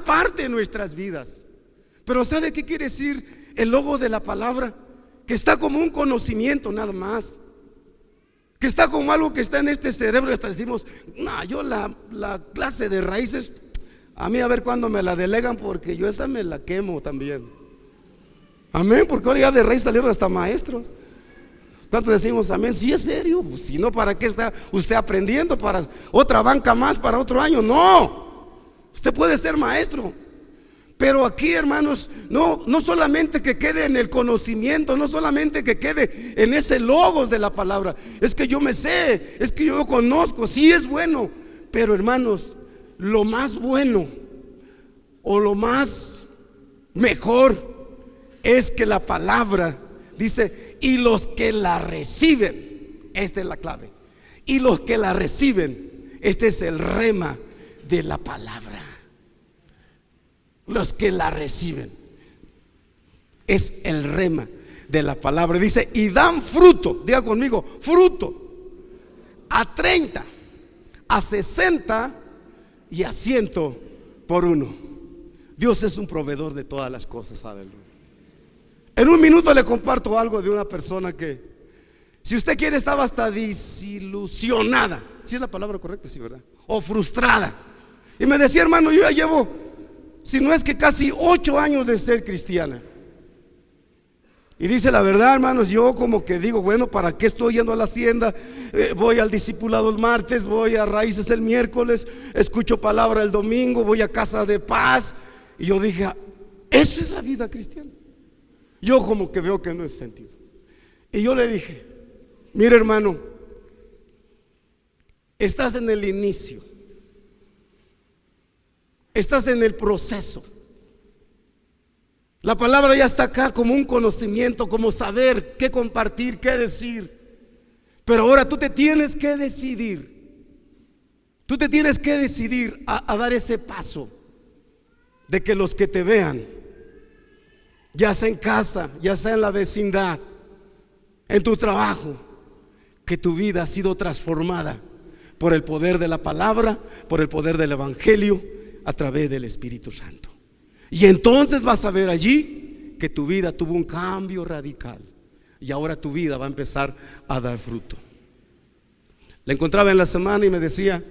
parte de nuestras vidas. Pero ¿sabe qué quiere decir el logo de la palabra? Que está como un conocimiento nada más, que está como algo que está en este cerebro. Y hasta decimos, no, yo la clase de raíces, a mí a ver cuándo me la delegan, porque yo esa me la quemo también. Amén, porque ahora ya de raíz salieron hasta maestros. ¿Cuántos decimos amén? Si es serio, pues, si no, ¿para qué está usted aprendiendo? ¿Para otra banca más, para otro año? No, usted puede ser maestro. Pero aquí, hermanos, no solamente que quede en el conocimiento, no solamente que quede en ese logos de la palabra. Es que yo me sé, es que yo conozco, sí es bueno. Pero hermanos, lo más bueno o lo más mejor es que la palabra dice, y los que la reciben, esta es la clave, y los que la reciben, este es el rema de la palabra. Los que la reciben es el rema de la palabra. Dice, y dan fruto, diga conmigo, fruto, a 30, a 60 y a 100 por uno. Dios es un proveedor de todas las cosas, aleluya. En un minuto le comparto algo de una persona que, si usted quiere, estaba hasta desilusionada. ¿Sí es la palabra correcta? Sí, ¿verdad? O frustrada. Y me decía, hermano, yo ya llevo, si no es que casi 8 años de ser cristiana. Y dice la verdad, hermanos, yo como que digo, bueno, ¿para qué estoy yendo a la hacienda? Voy al discipulado el martes, voy a raíces el miércoles, escucho palabra el domingo, voy a casa de paz. Y yo dije, eso es la vida cristiana. Yo como que veo que no es sentido. Y yo le dije, mire, hermano, estás en el inicio, estás en el proceso. La palabra ya está acá como un conocimiento, como saber qué compartir, qué decir. Pero ahora tú te tienes que decidir. Tú te tienes que decidir a dar ese paso de que los que te vean, ya sea en casa, ya sea en la vecindad, en tu trabajo, que tu vida ha sido transformada por el poder de la palabra, por el poder del evangelio, a través del Espíritu Santo. Y entonces vas a ver allí que tu vida tuvo un cambio radical, y ahora tu vida va a empezar a dar fruto. La encontraba en la semana y me decía,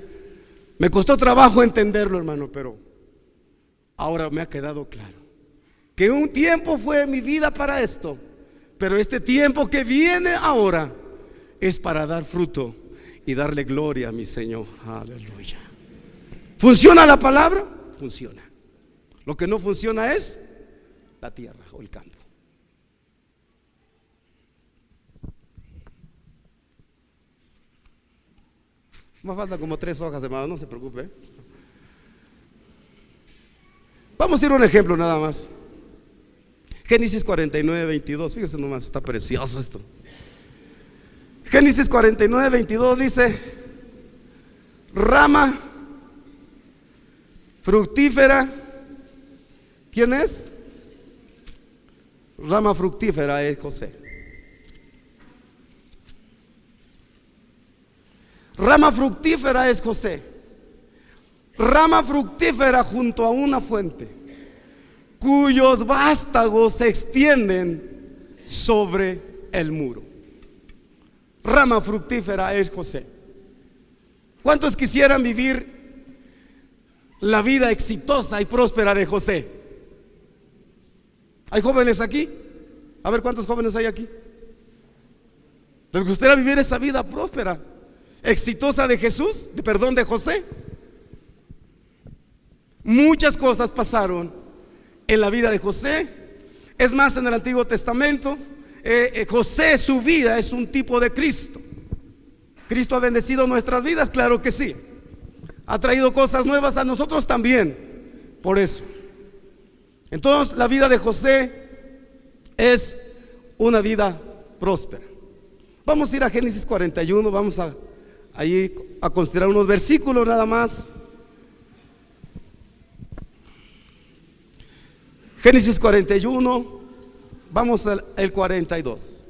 me costó trabajo entenderlo, hermano, pero ahora me ha quedado claro que un tiempo fue mi vida para esto, pero este tiempo que viene ahora es para dar fruto y darle gloria a mi Señor. Aleluya. ¿Funciona la palabra? Funciona. Lo que no funciona es la tierra o el campo. Me faltan como 3 hojas, hermano, no se preocupe. Vamos a ir a un ejemplo nada más. Génesis 49, 22, fíjese nomás, está precioso esto. Génesis 49, 22 dice, rama fructífera, ¿quién es? Rama fructífera es José. Rama fructífera es José. Rama fructífera junto a una fuente, cuyos vástagos se extienden sobre el muro. Rama fructífera es José. ¿Cuántos quisieran vivir la vida exitosa y próspera de José? ¿Hay jóvenes aquí? A ver, ¿cuántos jóvenes hay aquí? ¿Les gustaría vivir esa vida próspera, exitosa de Jesús, de José? Muchas cosas pasaron en la vida de José. Es más, en el Antiguo Testamento, José, su vida es un tipo de Cristo. ¿Cristo ha bendecido nuestras vidas? Claro que sí. Ha traído cosas nuevas a nosotros también. Por eso, entonces, la vida de José es una vida próspera. Vamos a ir a Génesis 41. Vamos a considerar unos versículos nada más. Génesis 41, vamos al 42.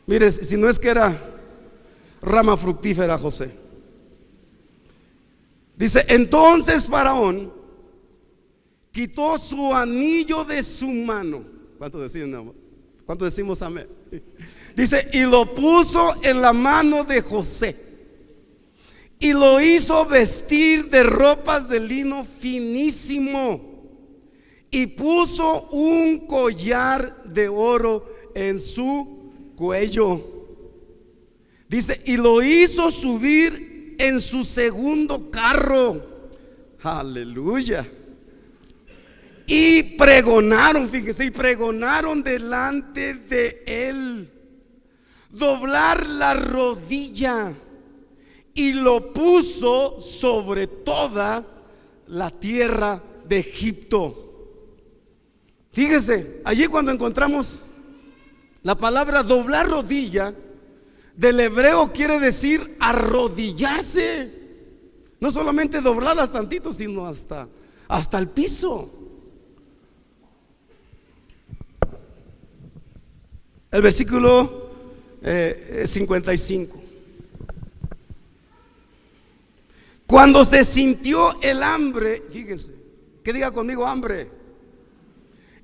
Mire, si no es que era rama fructífera José. Dice: entonces Faraón quitó su anillo de su mano. ¿Cuánto decimos amén? Dice: y lo puso en la mano de José, y lo hizo vestir de ropas de lino finísimo, y puso un collar de oro en su cuello. Dice: y lo hizo subir en su segundo carro. Aleluya. Y pregonaron, fíjese, y pregonaron delante de él doblar la rodilla, y lo puso sobre toda la tierra de Egipto. Fíjese, allí cuando encontramos la palabra doblar rodilla, del hebreo quiere decir arrodillarse. No solamente doblarla tantito, sino hasta el piso. El versículo 55. Cuando se sintió el hambre, fíjese, que diga conmigo hambre,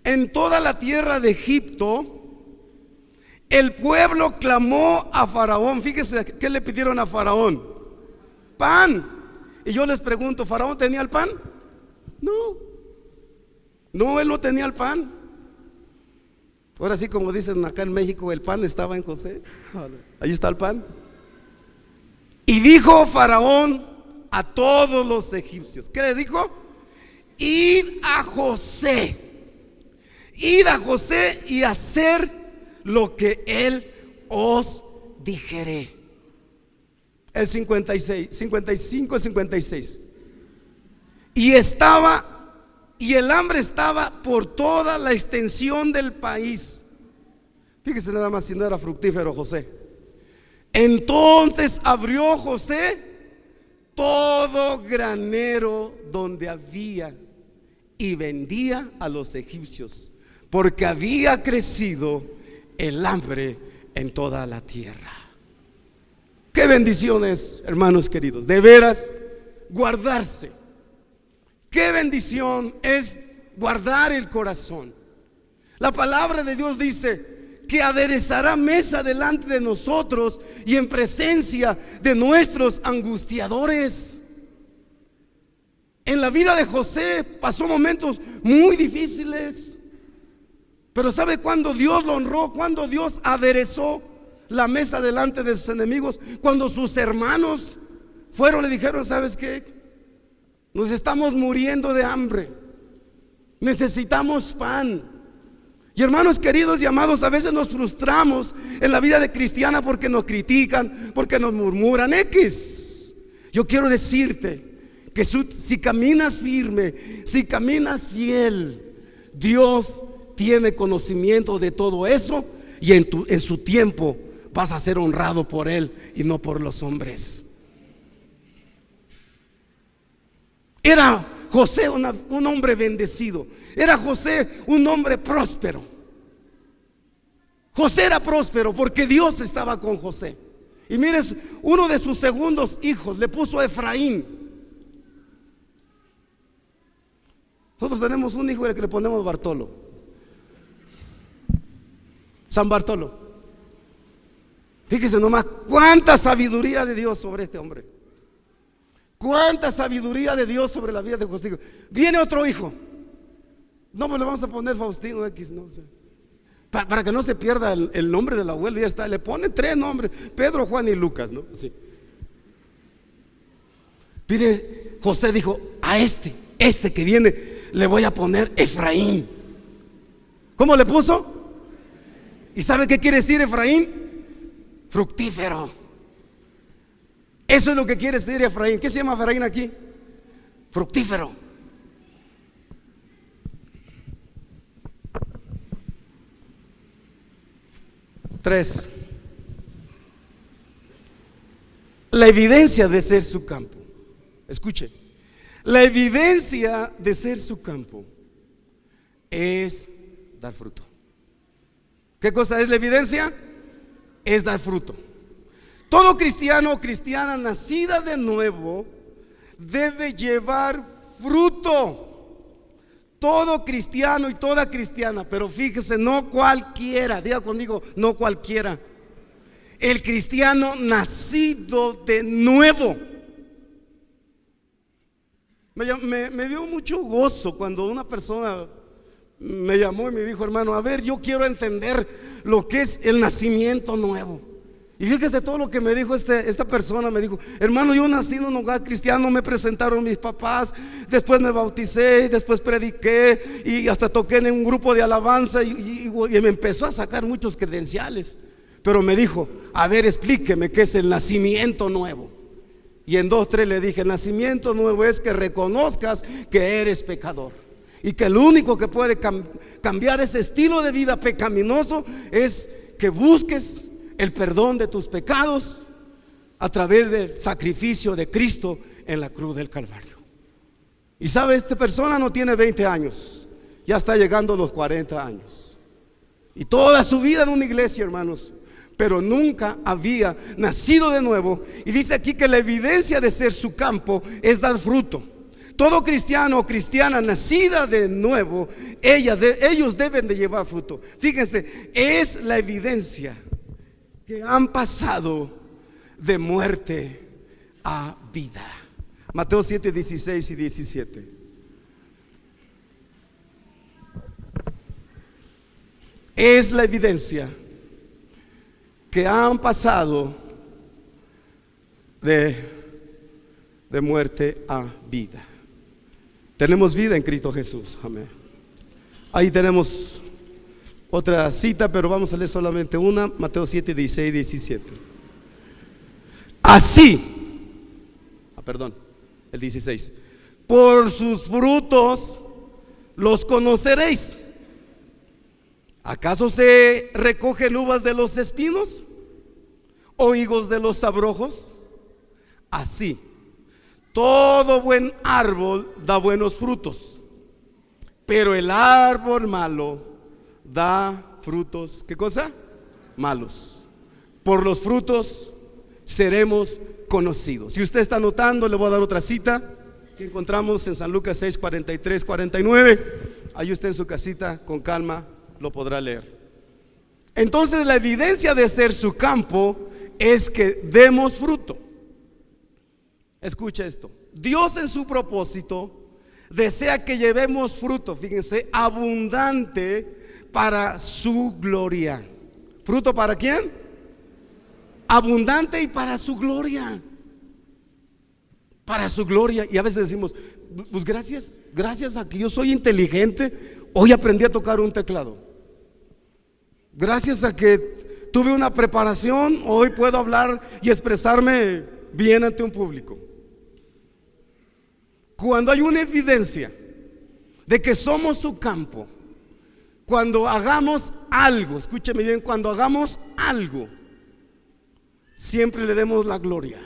en toda la tierra de Egipto, el pueblo clamó a Faraón. Fíjese, ¿qué le pidieron a Faraón? Pan. Y yo les pregunto, ¿Faraón tenía el pan? No, él no tenía el pan. Ahora sí, como dicen acá en México, el pan estaba en José. Ahí está el pan. Y dijo Faraón a todos los egipcios, ¿qué le dijo? Id a José y hacer lo que él os dijere. El 55, el 56. Y el hambre estaba por toda la extensión del país. Fíjese nada más, si no era fructífero José. Entonces abrió José todo granero donde había, y vendía a los egipcios, porque había crecido el hambre en toda la tierra. Qué bendiciones, hermanos queridos, de veras guardarse. Qué bendición es guardar el corazón. La palabra de Dios dice que aderezará mesa delante de nosotros y en presencia de nuestros angustiadores. En la vida de José pasó momentos muy difíciles, pero ¿sabe cuándo Dios lo honró? Cuando Dios aderezó la mesa delante de sus enemigos. Cuando sus hermanos le dijeron: ¿sabes qué? Nos estamos muriendo de hambre, necesitamos pan. Y hermanos queridos y amados, a veces nos frustramos en la vida de cristiana porque nos critican, porque nos murmuran X. Yo quiero decirte que si caminas firme, si caminas fiel, Dios tiene conocimiento de todo eso, y en su tiempo vas a ser honrado por Él y no por los hombres. José un hombre bendecido. Era José un hombre próspero. José era próspero porque Dios estaba con José. Y mire, uno de sus segundos hijos le puso a Efraín. Nosotros tenemos un hijo al que le ponemos Bartolo, San Bartolo. Fíjese nomás cuánta sabiduría de Dios sobre este hombre. Cuánta sabiduría de Dios sobre la vida de José. Viene otro hijo. No, pues le vamos a poner Faustino X, no sé. Para que no se pierda el nombre del abuelo. Ya está, le ponen 3 nombres: Pedro, Juan y Lucas, ¿no? Sí. Mire, José dijo: a este que viene le voy a poner Efraín. ¿Cómo le puso? ¿Y sabe qué quiere decir Efraín? Fructífero. Eso es lo que quiere decir Efraín. ¿Qué se llama Efraín aquí? Fructífero. Tres, la evidencia de ser su campo. Escuche, la evidencia de ser su campo es dar fruto. ¿Qué cosa es la evidencia? Es dar fruto. Todo cristiano o cristiana nacida de nuevo debe llevar fruto. Todo cristiano y toda cristiana, pero fíjese, no cualquiera. Diga conmigo, no cualquiera. El cristiano nacido de nuevo. Me dio mucho gozo cuando una persona me llamó y me dijo: hermano, a ver, yo quiero entender lo que es el nacimiento nuevo. Y fíjese todo lo que me dijo esta persona. Me dijo: hermano, yo nací en un hogar cristiano, me presentaron mis papás, después me bauticé, después prediqué y hasta toqué en un grupo de alabanza y me empezó a sacar muchos credenciales. Pero me dijo: a ver, explíqueme qué es el nacimiento nuevo. Y en 2, 3 le dije: el nacimiento nuevo es que reconozcas que eres pecador y que el único que puede cambiar ese estilo de vida pecaminoso es que busques el perdón de tus pecados a través del sacrificio de Cristo en la cruz del Calvario. Y sabe, esta persona no tiene 20 años, ya está llegando a los 40 años. Y toda su vida en una iglesia, hermanos, pero nunca había nacido de nuevo. Y dice aquí que la evidencia de ser su campo es dar fruto. Todo cristiano o cristiana nacida de nuevo, ellos deben de llevar fruto. Fíjense, es la evidencia que han pasado de muerte a vida. Mateo 7, 16 y 17. Es la evidencia que han pasado de muerte a vida. Tenemos vida en Cristo Jesús. Amén. Ahí tenemos otra cita, pero vamos a leer solamente una. Mateo 7, 16 y 17. Así, el 16: por sus frutos los conoceréis. ¿Acaso se recogen uvas de los espinos o higos de los abrojos? Así, todo buen árbol da buenos frutos, pero el árbol malo da frutos, ¿qué cosa? Malos. Por los frutos seremos conocidos. Si usted está anotando, le voy a dar otra cita que encontramos en San Lucas 6, 43, 49. Ahí usted en su casita con calma lo podrá leer. Entonces la evidencia de ser su campo es que demos fruto. Escucha esto: Dios en su propósito desea que llevemos fruto, fíjense, abundante para su gloria. ¿Fruto para quién? Abundante y para su gloria. Para su gloria. Y a veces decimos: pues gracias a que yo soy inteligente, hoy aprendí a tocar un teclado. Gracias a que tuve una preparación, hoy puedo hablar y expresarme bien ante un público. Cuando hay una evidencia de que somos su campo, cuando hagamos algo, escúcheme bien, cuando hagamos algo, siempre le demos la gloria.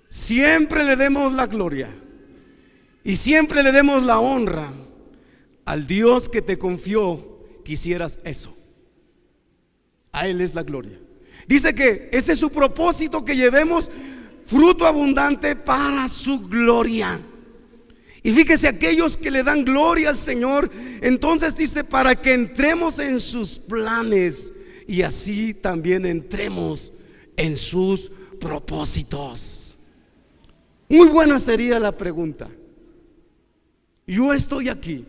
Siempre le demos la gloria. y siempre le demos la honra al Dios que te confió que hicieras eso. A Él es la gloria. Dice que ese es su propósito, que llevemos fruto abundante para su gloria. Y fíjese, aquellos que le dan gloria al Señor, entonces dice, para que entremos en sus planes y así también entremos en sus propósitos. Muy buena sería la pregunta. Yo estoy aquí.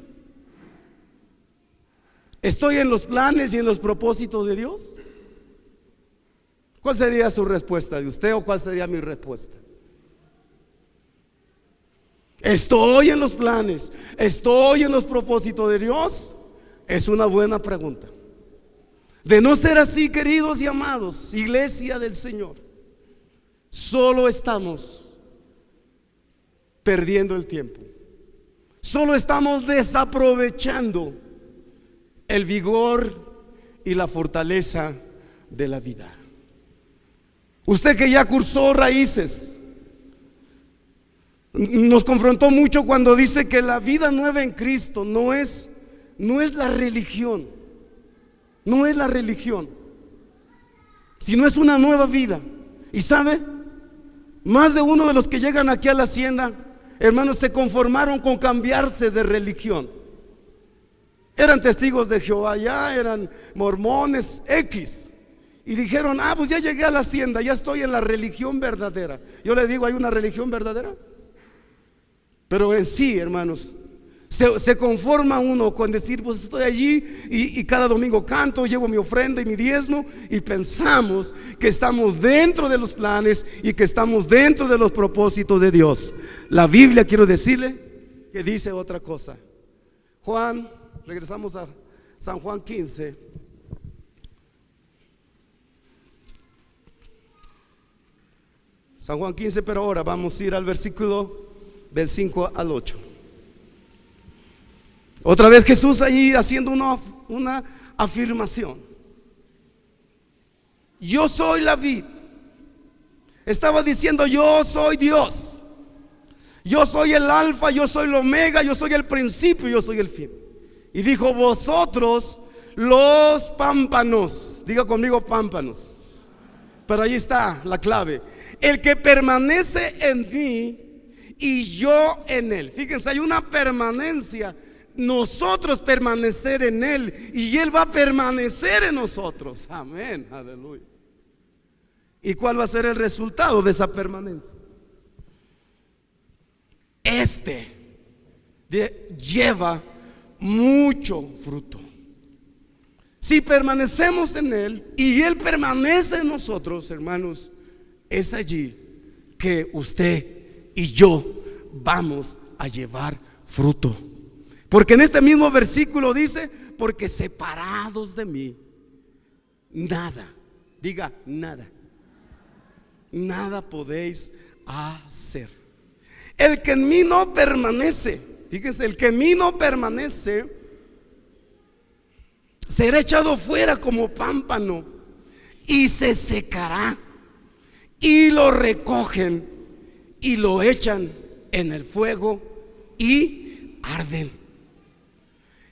¿Estoy en los planes y en los propósitos de Dios? ¿Cuál sería su respuesta de usted o cuál sería mi respuesta? ¿Estoy en los planes? ¿Estoy en los propósitos de Dios? Es una buena pregunta. De no ser así, queridos y amados, iglesia del Señor, solo estamos perdiendo el tiempo. Solo estamos desaprovechando el vigor y la fortaleza de la vida. Usted que ya cursó raíces, nos confrontó mucho cuando dice que la vida nueva en Cristo no es la religión, no es la religión, sino es una nueva vida. Y sabe, más de uno de los que llegan aquí a la hacienda, hermanos, se conformaron con cambiarse de religión. Eran testigos de Jehová, ya eran mormones X, y dijeron, pues ya llegué a la hacienda, ya estoy en la religión verdadera. Yo le digo, ¿hay una religión verdadera? Pero en sí, hermanos, se conforma uno con decir, pues estoy allí y cada domingo canto, llevo mi ofrenda y mi diezmo, y pensamos que estamos dentro de los planes y que estamos dentro de los propósitos de Dios. La Biblia, quiero decirle, que dice otra cosa. Regresamos a San Juan 15. San Juan 15, pero ahora vamos a ir al versículo del 5 al 8. Otra vez Jesús allí haciendo una afirmación. Yo soy la vid. Estaba diciendo, yo soy Dios. Yo soy el alfa, yo soy el omega, yo soy el principio, yo soy el fin. Y dijo, vosotros los pámpanos. Diga conmigo, pámpanos. Pero ahí está la clave. El que permanece en mí y yo en él. Fíjense, hay una permanencia. Nosotros permanecer en él y él va a permanecer en nosotros. Amén, aleluya. ¿Y cuál va a ser el resultado de esa permanencia? Lleva mucho fruto. Si permanecemos en él y él permanece en nosotros, hermanos, es allí que usted y yo vamos a llevar fruto. Porque en este mismo versículo dice, porque separados de mí, nada, diga nada, nada podéis hacer. El que en mí no permanece, fíjense, el que en mí no permanece será echado fuera como pámpano y se secará, y lo recogen y lo echan en el fuego y arden.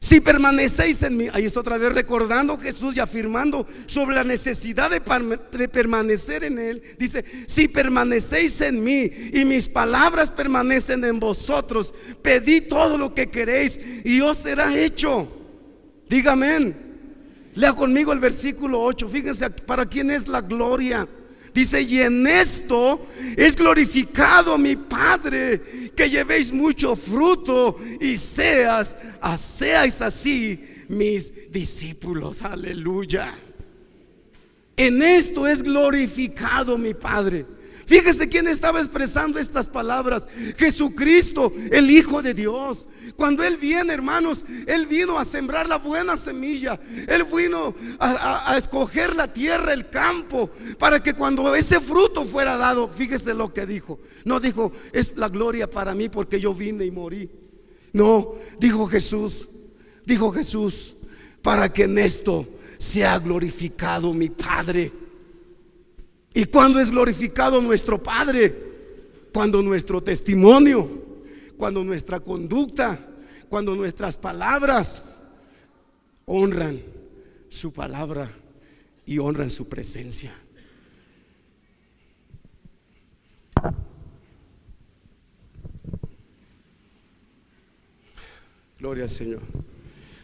Si permanecéis en mí, ahí está otra vez recordando Jesús y afirmando sobre la necesidad de permanecer en él. Dice, si permanecéis en mí y mis palabras permanecen en vosotros, pedid todo lo que queréis y os será hecho. Diga amén. Lea conmigo el versículo 8. Fíjense para quién es la gloria. Dice, y en esto es glorificado mi Padre, que llevéis mucho fruto y seáis así mis discípulos. Aleluya. En esto es glorificado mi Padre. Fíjese quién estaba expresando estas palabras. Jesucristo, el Hijo de Dios. Cuando Él viene, hermanos, Él vino a sembrar la buena semilla. Él vino a escoger la tierra, el campo, para que cuando ese fruto fuera dado, fíjese lo que dijo. No dijo, es la gloria para mí porque yo vine y morí. No, dijo Jesús, para que en esto sea glorificado mi Padre. ¿Y cuándo es glorificado nuestro Padre? Cuando nuestro testimonio, cuando nuestra conducta, cuando nuestras palabras honran su palabra y honran su presencia. Gloria al Señor.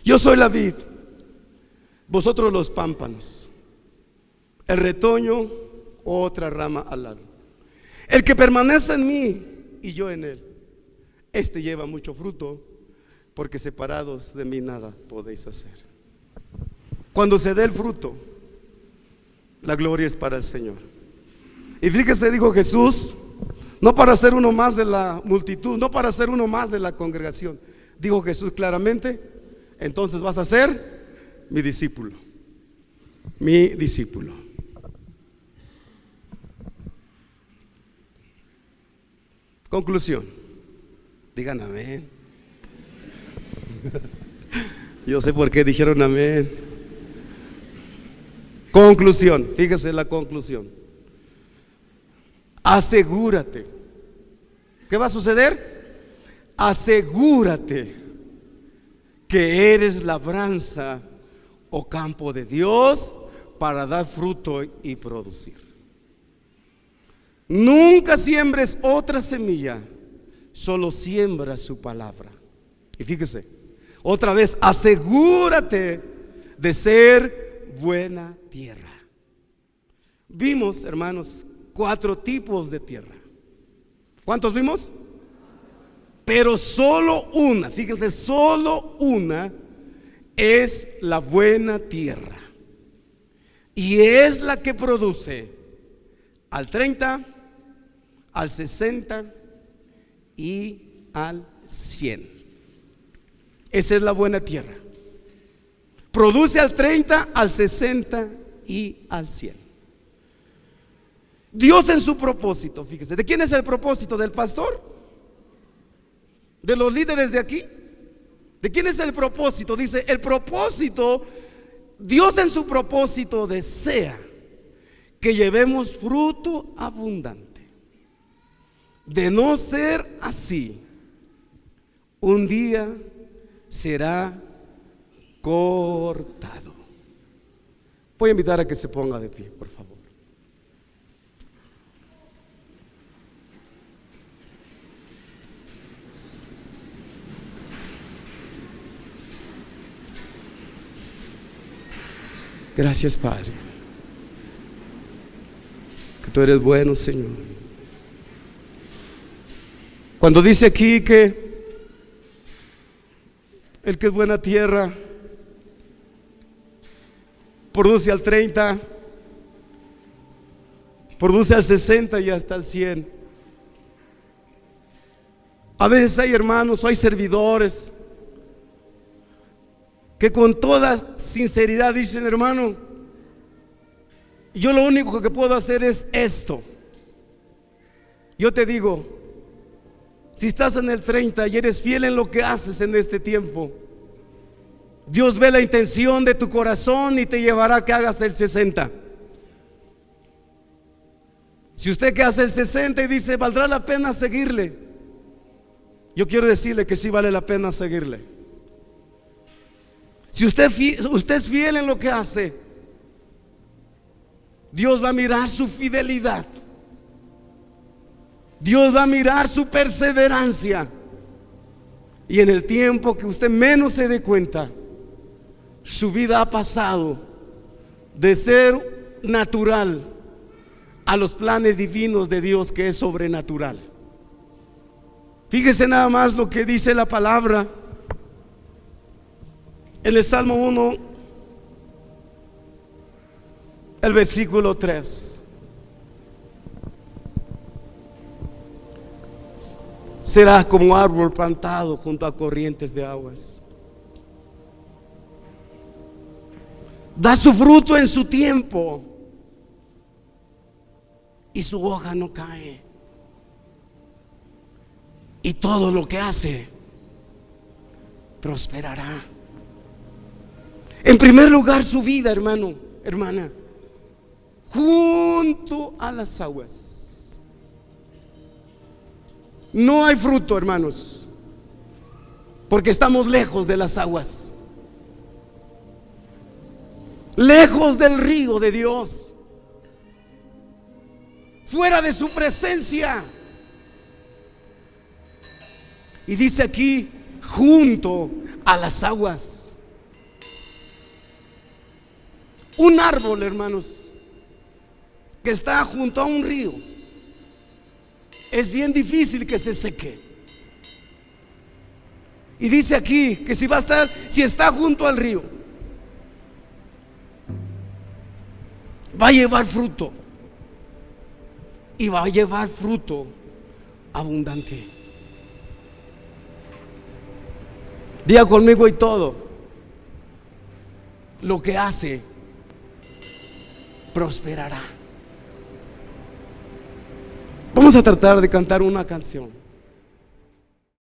Yo soy la vid, vosotros los pámpanos, el retoño, otra rama al lado. El que permanece en mí y yo en él, este lleva mucho fruto, porque separados de mí nada podéis hacer. Cuando se dé el fruto, la gloria es para el Señor. Y fíjese, dijo Jesús, no para ser uno más de la multitud, no para ser uno más de la congregación. Dijo Jesús claramente: entonces vas a ser mi discípulo. Mi discípulo. Conclusión. Digan amén. Yo sé por qué dijeron amén. Conclusión. Fíjese la conclusión. Asegúrate. ¿Qué va a suceder? Asegúrate que eres labranza o campo de Dios para dar fruto y producir. Nunca siembres otra semilla, solo siembra su palabra. Y fíjese, otra vez, asegúrate de ser buena tierra. Vimos, hermanos, 4 tipos de tierra. ¿Cuántos vimos? Pero solo una, fíjense, solo una es la buena tierra. Y es la que produce al 30, al 60 y al 100. Esa es la buena tierra. Produce al 30, al 60 y al 100. Dios en su propósito, fíjese, ¿de quién es el propósito? ¿Del pastor? ¿De los líderes de aquí? ¿De quién es el propósito? Dice, el propósito, Dios en su propósito desea que llevemos fruto abundante. De no ser así, un día será cortado. Voy a invitar a que se ponga de pie, por favor. Gracias, Padre, que tú eres bueno, Señor. Cuando dice aquí que el que es buena tierra produce al 30, produce al 60 y hasta al 100. A veces hay hermanos, hay servidores que con toda sinceridad dicen: hermano, yo lo único que puedo hacer es esto. Yo te digo, si estás en el 30 y eres fiel en lo que haces en este tiempo, Dios ve la intención de tu corazón y te llevará a que hagas el 60. Si usted que hace el 60 y dice: ¿valdrá la pena seguirle? Yo quiero decirle que sí vale la pena seguirle. Si usted es fiel en lo que hace, Dios va a mirar su fidelidad. Dios va a mirar su perseverancia. Y en el tiempo que usted menos se dé cuenta, su vida ha pasado de ser natural a los planes divinos de Dios, que es sobrenatural. Fíjese nada más lo que dice la palabra en el Salmo 1, el versículo 3. Será como árbol plantado junto a corrientes de aguas. Da su fruto en su tiempo y su hoja no cae. Y todo lo que hace prosperará. En primer lugar, su vida, hermano, hermana, junto a las aguas. No hay fruto, hermanos, porque estamos lejos de las aguas, lejos del río de Dios, fuera de su presencia. Y dice aquí, junto a las aguas. Un árbol, hermanos, que está junto a un río, es bien difícil que se seque. Y dice aquí que si está junto al río, va a llevar fruto, y va a llevar fruto abundante. Diga conmigo: y todo lo que hace prosperará. Vamos a tratar de cantar una canción.